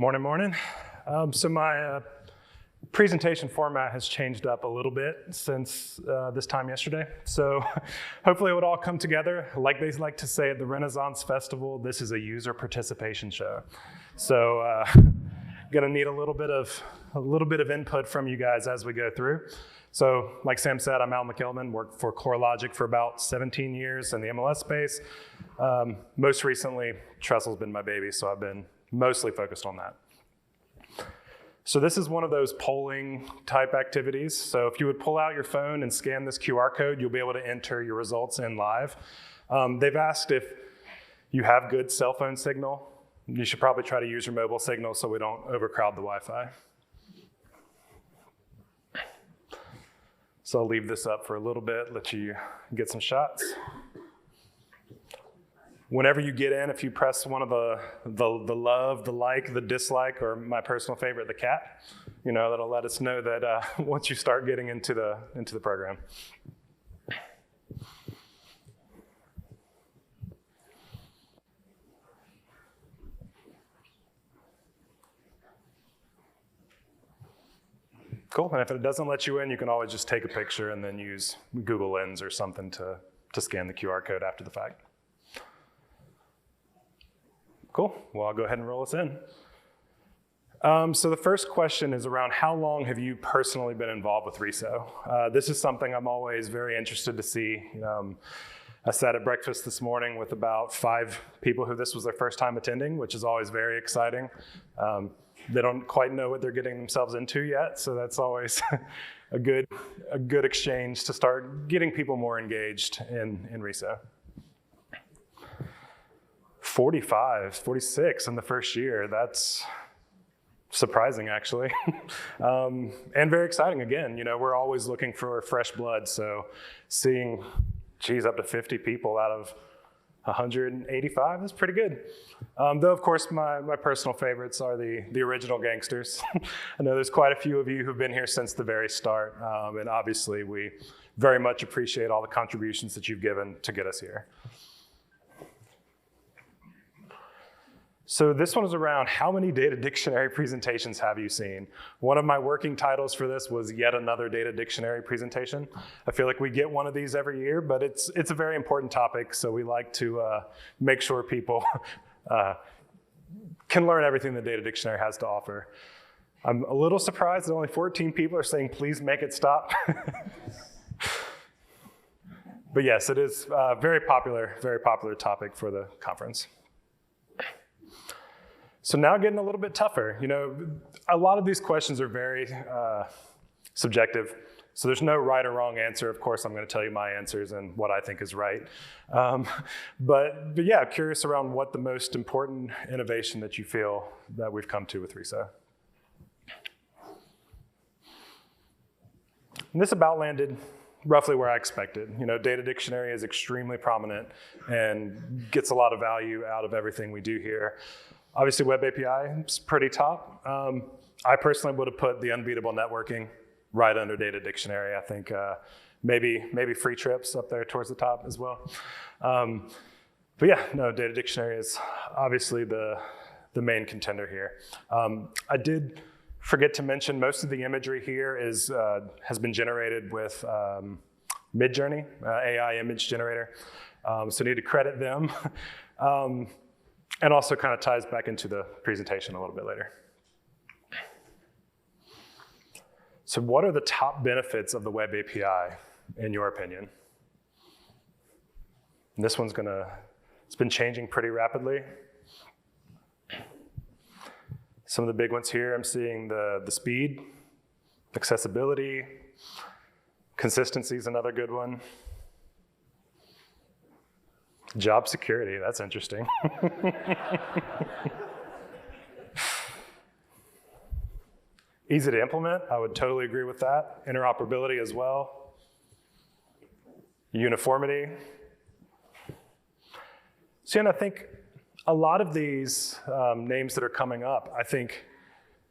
Morning, morning. So my presentation format has changed up a little bit since this time yesterday. So hopefully it would all come together. Like they like to say at the Renaissance Festival, this is a user participation show. So gonna need a little bit of input from you guys as we go through. So like Sam said, I'm McElmon, worked for CoreLogic for about 17 years in the MLS space. Most recently, Tressel's been my baby, so I've been mostly focused on that. So this is one of those polling type activities. So if you would pull out your phone and scan this QR code, you'll be able to enter your results in live. They've asked if you have good cell phone signal. You should probably try to use your mobile signal so we don't overcrowd the Wi-Fi. So I'll leave this up for a little bit, let you get some shots. Whenever you get in, if you press one of the love, the like, the dislike, or my personal favorite, the cat, that'll let us know that once you start getting into the program. Cool, and if it doesn't let you in, you can always just take a picture and then use Google Lens or something to scan the QR code after the fact. Cool, well, I'll go ahead and roll us in. So the first question is around how long have you personally been involved with RESO? This is something I'm always very interested to see. I sat at breakfast this morning with about 5 people who this was their first time attending, which is always very exciting. They don't quite know what they're getting themselves into yet, so that's always a good exchange to start getting people more engaged in RESO. 46 in the first year, that's surprising actually. And very exciting again, we're always looking for fresh blood, so seeing, up to 50 people out of 185 is pretty good. Though of course my personal favorites are the original gangsters. I know there's quite a few of you who've been here since the very start, and obviously we very much appreciate all the contributions that you've given to get us here. So this one is around how many data dictionary presentations have you seen? One of my working titles for this was yet another data dictionary presentation. I feel like we get one of these every year, but it's a very important topic, so we like to make sure people can learn everything the data dictionary has to offer. I'm a little surprised that only 14 people are saying, please make it stop. But yes, it is a very popular topic for the conference. So now getting a little bit tougher. A lot of these questions are very subjective. So there's no right or wrong answer. Of course, I'm going to tell you my answers and what I think is right. But yeah, curious around what the most important innovation that you feel that we've come to with RESO. And this about landed roughly where I expected. Data dictionary is extremely prominent and gets a lot of value out of everything we do here. Obviously, Web API is pretty top. I personally would have put the unbeatable networking right under data dictionary. I think maybe free trips up there towards the top as well. But yeah, no, data dictionary is obviously the main contender here. I did forget to mention most of the imagery here has been generated with Midjourney, AI image generator. So need to credit them. And also kind of ties back into the presentation a little bit later. So what are the top benefits of the Web API, in your opinion? And this one's it's been changing pretty rapidly. Some of the big ones here, I'm seeing the speed, accessibility, consistency is another good one. Job security, that's interesting. Easy to implement, I would totally agree with that. Interoperability as well. Uniformity. So, and I think a lot of these names that are coming up, I think,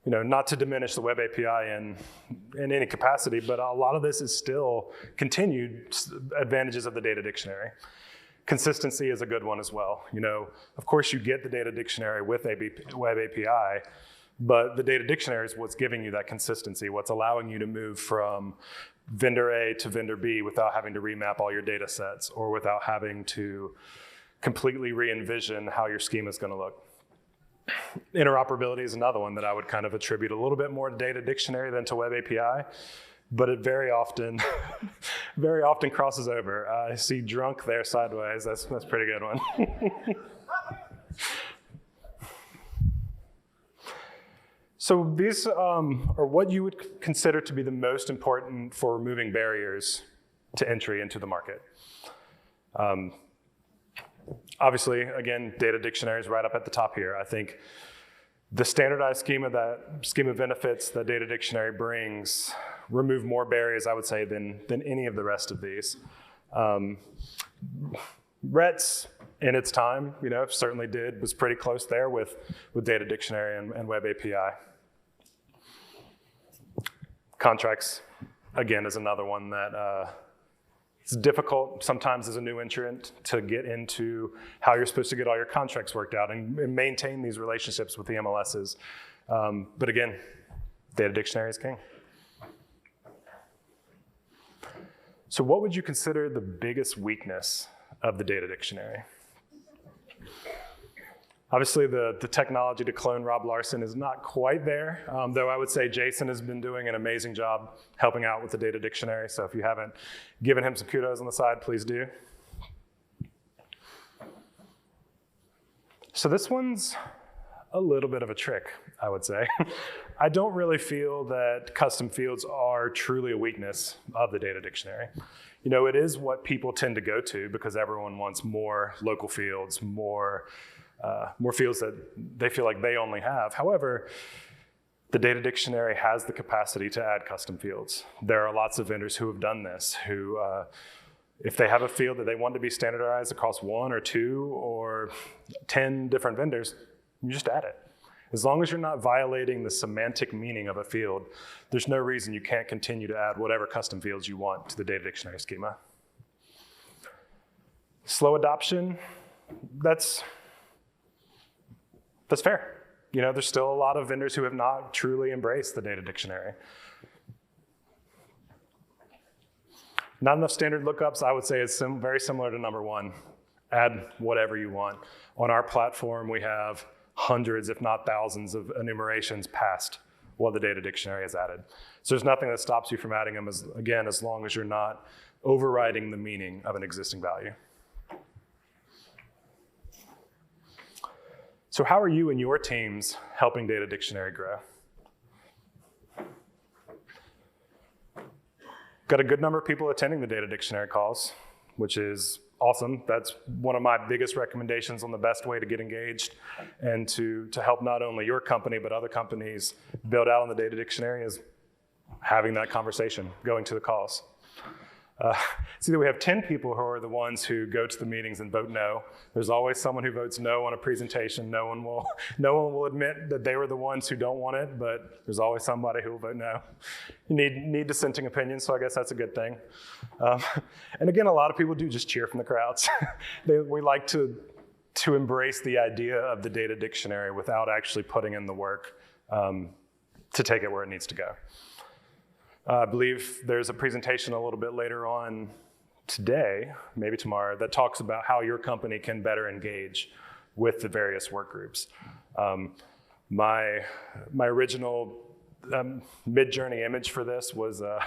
not to diminish the Web API in any capacity, but a lot of this is still continued advantages of the data dictionary. Consistency is a good one as well. Of course you get the data dictionary with Web API, But the data dictionary is what's giving you that consistency, what's allowing you to move from vendor A to vendor B without having to remap all your data sets or without having to completely re-envision how your schema is going to look. Interoperability is another one that I would kind of attribute a little bit more to data dictionary than to web API, but it very often crosses over. I see drunk there sideways. That's a pretty good one. So these are what you would consider to be the most important for removing barriers to entry into the market. Obviously, again, data dictionary is right up at the top here. I think the standardized schema benefits that data dictionary brings remove more barriers, I would say, than any of the rest of these. RETS, in its time, certainly was pretty close there with data dictionary and web API. Contracts, again, is another one that it's difficult sometimes as a new entrant to get into how you're supposed to get all your contracts worked out and maintain these relationships with the MLSs. But again, data dictionary is king. So what would you consider the biggest weakness of the data dictionary? Obviously, the technology to clone Rob Larson is not quite there, though I would say Jason has been doing an amazing job helping out with the data dictionary. So if you haven't given him some kudos on the side, please do. So this one's a little bit of a trick, I would say. I don't really feel that custom fields are truly a weakness of the data dictionary. It is what people tend to go to because everyone wants more local fields, more fields that they feel like they only have. However, the data dictionary has the capacity to add custom fields. There are lots of vendors who have done this, who, if they have a field that they want to be standardized across 1 or 2 or 10 different vendors, you just add it. As long as you're not violating the semantic meaning of a field, there's no reason you can't continue to add whatever custom fields you want to the data dictionary schema. Slow adoption, that's fair. There's still a lot of vendors who have not truly embraced the data dictionary. Not enough standard lookups, I would say, is very similar to number 1. Add whatever you want. On our platform, we have hundreds, if not thousands, of enumerations past what the data dictionary has added. So there's nothing that stops you from adding them, as long as you're not overriding the meaning of an existing value. So how are you and your teams helping data dictionary grow? Got a good number of people attending the data dictionary calls, which is awesome. That's one of my biggest recommendations on the best way to get engaged and to help not only your company, but other companies build out on the data dictionary is having that conversation, going to the calls. See that we have 10 people who are the ones who go to the meetings and vote no. There's always someone who votes no on a presentation. No one will admit that they were the ones who don't want it, but there's always somebody who will vote no. You need dissenting opinions, so I guess that's a good thing. And again, a lot of people do just cheer from the crowds. We like to embrace the idea of the data dictionary without actually putting in the work to take it where it needs to go. I believe there's a presentation a little bit later on today, maybe tomorrow, that talks about how your company can better engage with the various work groups. My original mid-journey image for this was, I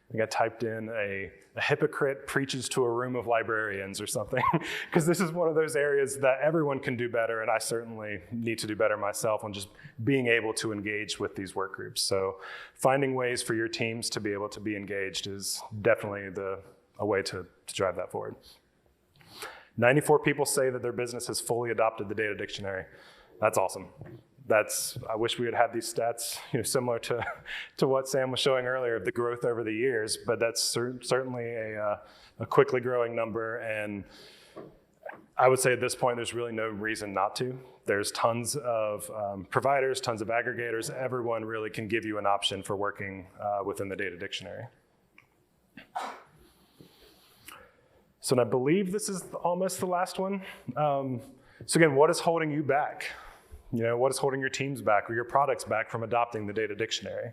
think I typed in a hypocrite preaches to a room of librarians or something, because this is one of those areas that everyone can do better, and I certainly need to do better myself on just being able to engage with these work groups. So finding ways for your teams to be able to be engaged is definitely a way to drive that forward. 94 people say that their business has fully adopted the data dictionary. That's awesome. I wish we had had these stats, similar to what Sam was showing earlier of the growth over the years, but that's certainly a quickly growing number, and I would say at this point there's really no reason not to. There's tons of providers, tons of aggregators. Everyone really can give you an option for working within the data dictionary. So I believe this is almost the last one. So again, what is holding you back What is holding your teams back or your products back from adopting the data dictionary?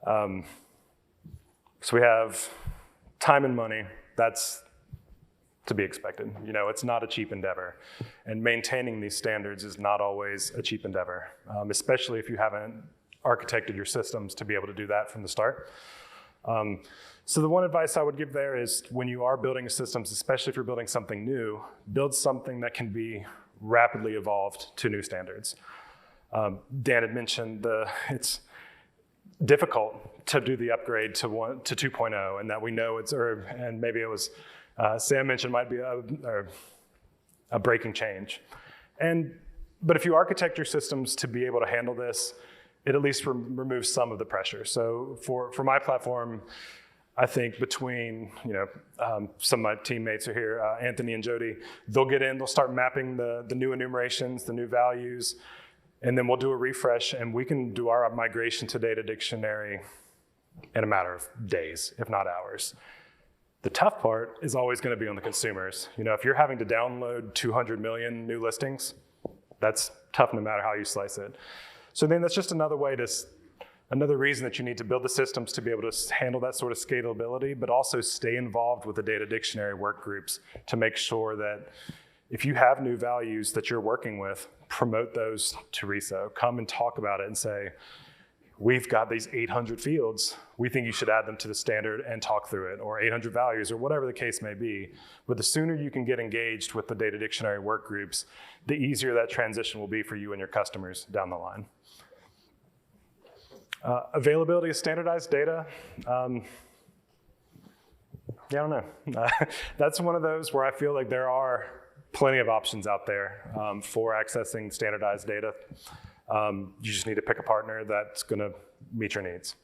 So we have time and money. That's to be expected. It's not a cheap endeavor. And maintaining these standards is not always a cheap endeavor, especially if you haven't architected your systems to be able to do that from the start. So the one advice I would give there is when you are building systems, especially if you're building something new, build something that can be rapidly evolved to new standards. Dan had mentioned it's difficult to do the upgrade to 2.0, and that we know and maybe it was Sam mentioned might be a breaking change. But if you architect your systems to be able to handle this, it at least removes some of the pressure. So for my platform, I think between some of my teammates are here, Anthony and Jody, they'll get in, they'll start mapping the new enumerations, the new values, and then we'll do a refresh, and we can do our migration to data dictionary in a matter of days, if not hours. The tough part is always going to be on the consumers. If you're having to download 200 million new listings, that's tough no matter how you slice it. So then that's just another reason that you need to build the systems to be able to handle that sort of scalability, but also stay involved with the data dictionary work groups to make sure that if you have new values that you're working with, promote those to RESO. Come and talk about it and say, we've got these 800 fields. We think you should add them to the standard and talk through it, or 800 values, or whatever the case may be. But the sooner you can get engaged with the data dictionary work groups, the easier that transition will be for you and your customers down the line. Availability of standardized data. I don't know. That's one of those where I feel like there are plenty of options out there for accessing standardized data. You just need to pick a partner that's going to meet your needs.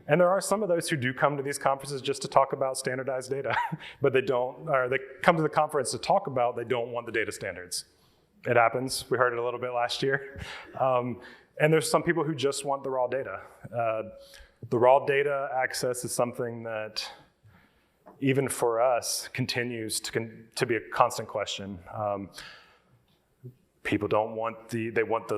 And there are some of those who do come to these conferences just to talk about standardized data, but they come to the conference to talk about, they don't want the data standards. It happens. We heard it a little bit last year. And there's some people who just want the raw data. The raw data access is something that, even for us, continues to be a constant question. People don't want they want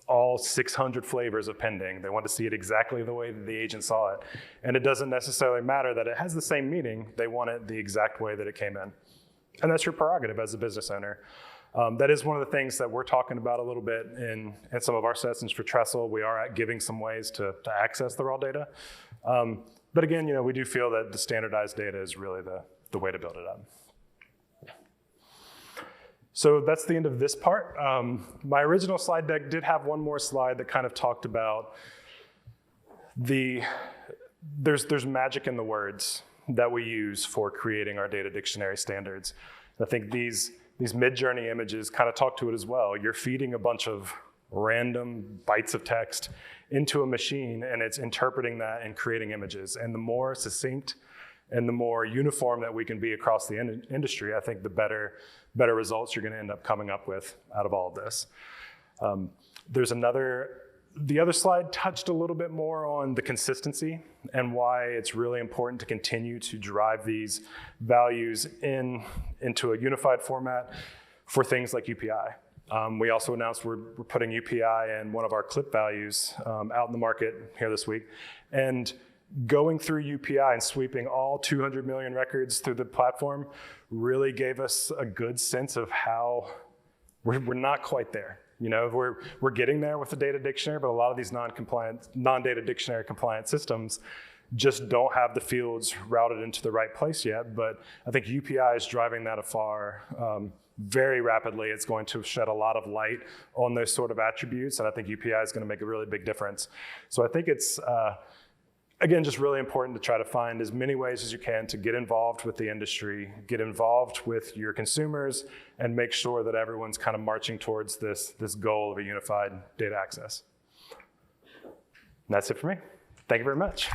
all 600 flavors of pending. They want to see it exactly the way that the agent saw it. And it doesn't necessarily matter that it has the same meaning. They want it the exact way that it came in. And that's your prerogative as a business owner. That is one of the things that we're talking about a little bit in some of our sessions for Trestle. We are giving some ways to access the raw data. But again, we do feel that the standardized data is really the way to build it up. So that's the end of this part. My original slide deck did have one more slide that kind of talked about there's magic in the words that we use for creating our data dictionary standards. I think these mid-journey images kind of talk to it as well. You're feeding a bunch of random bytes of text into a machine, and it's interpreting that and creating images. And the more succinct and the more uniform that we can be across the industry, I think the better results you're going to end up coming up with out of all of this. The other slide touched a little bit more on the consistency and why it's really important to continue to drive these values into a unified format for things like UPI. We also announced we're putting UPI and one of our clip values out in the market here this week. And going through UPI and sweeping all 200 million records through the platform really gave us a good sense of how we're not quite there. We're getting there with the data dictionary, but a lot of these non-data dictionary compliant systems just don't have the fields routed into the right place yet. But I think UPI is driving that afar very rapidly. It's going to shed a lot of light on those sort of attributes, and I think UPI is going to make a really big difference. So I think it's again, just really important to try to find as many ways as you can to get involved with the industry, get involved with your consumers, and make sure that everyone's kind of marching towards this goal of a unified data access. And that's it for me. Thank you very much.